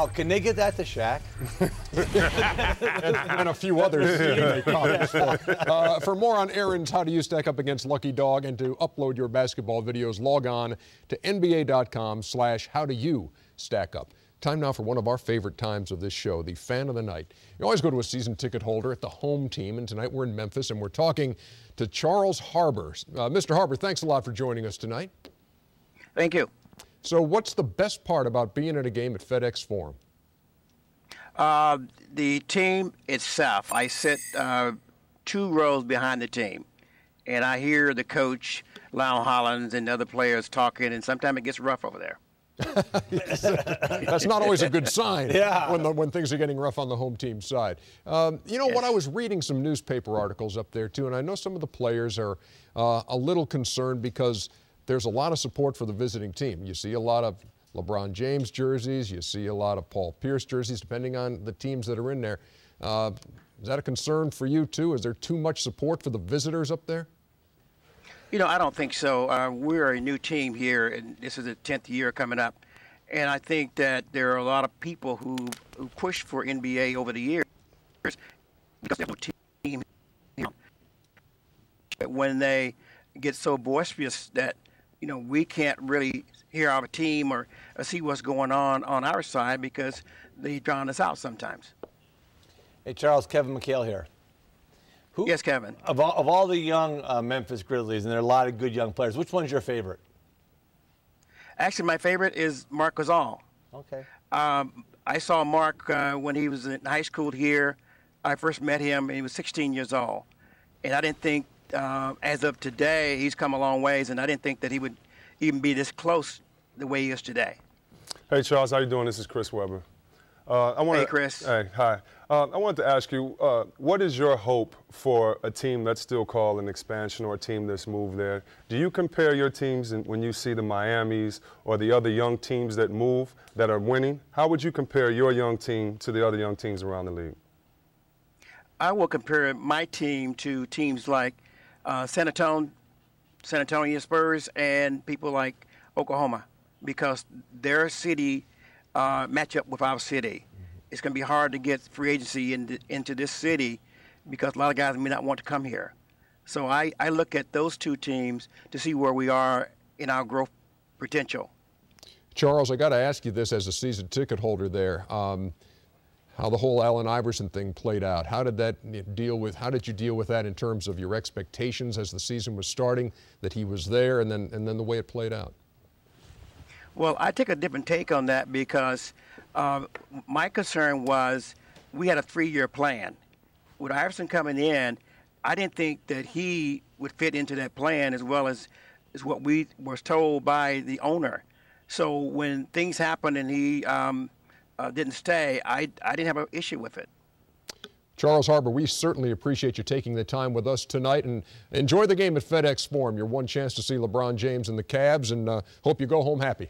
Oh, can they get that to Shaq? and a few others. For more on Aaron's How Do You Stack Up Against Lucky Dog and to upload your basketball videos, log on to nba.com/howdoyoustackup. Time now for one of our favorite times of this show, the Fan of the Night. You always go to a season ticket holder at the home team, and tonight we're in Memphis, and we're talking to Charles Harbour. Mr. Harbour, thanks a lot for joining us tonight. Thank you. So what's the best part about being at a game at FedEx Forum? The team itself. I sit 2 rows behind the team, and I hear the coach, Lyle Hollins, and the other players talking, and sometimes it gets rough over there. That's not always a good sign when things are getting rough on the home team side. You know what, I was reading some newspaper articles up there too, and I know some of the players are a little concerned because there's a lot of support for the visiting team. You see a lot of LeBron James jerseys, you see a lot of Paul Pierce jerseys, depending on the teams that are in there. Is that a concern for you too? Is there too much support for the visitors up there? You know, I don't think so. We're a new team here, and this is the 10th year coming up. And I think that there are a lot of people who pushed for NBA over the years because there's no team. When they get so boisterous that, you know, we can't really hear our team or see what's going on our side because they drown us out sometimes. Hey, Charles, Kevin McHale here. Yes, Kevin. Of all the young Memphis Grizzlies, and there are a lot of good young players, which one's your favorite? Actually, my favorite is Marc Gasol. Okay. I saw Mark when he was in high school here. I first met him, and he was 16 years old. And I didn't think, as of today, he's come a long ways, and I didn't think that he would even be this close the way he is today. Hey, Charles, how you doing? This is Chris Webber. Hey, Chris. Hey, hi. I wanted to ask you, what is your hope for a team that's still called an expansion or a team that's moved there? Do you compare your teams when you see the Miamis or the other young teams that move, that are winning? How would you compare your young team to the other young teams around the league? I will compare my team to teams like San Antonio Spurs and people like Oklahoma because their city match up with our city. It's going to be hard to get free agency into this city because a lot of guys may not want to come here. So I look at those two teams to see where we are in our growth potential. Charles, I got to ask you this as a season ticket holder there. How the whole Allen Iverson thing played out. How did you deal with that in terms of your expectations as the season was starting, that he was there, and then the way it played out? Well, I take a different take on that because my concern was we had a 3-year plan. With Iverson coming in, I didn't think that he would fit into that plan as well as what we were told by the owner. So when things happened and he didn't stay, I didn't have an issue with it. Charles Harbour, we certainly appreciate you taking the time with us tonight, and enjoy the game at FedEx Forum. Your one chance to see LeBron James and the Cavs, and hope you go home happy.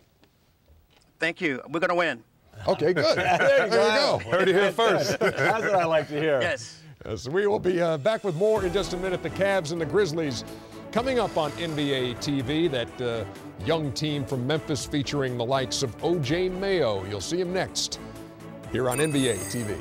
Thank you. We're going to win. Okay, good. There you go. Heard it here first. That's what I like to hear. Yes. Yes, we will be back with more in just a minute. The Cavs and the Grizzlies coming up on NBA TV. That young team from Memphis featuring the likes of O.J. Mayo. You'll see him next here on NBA TV.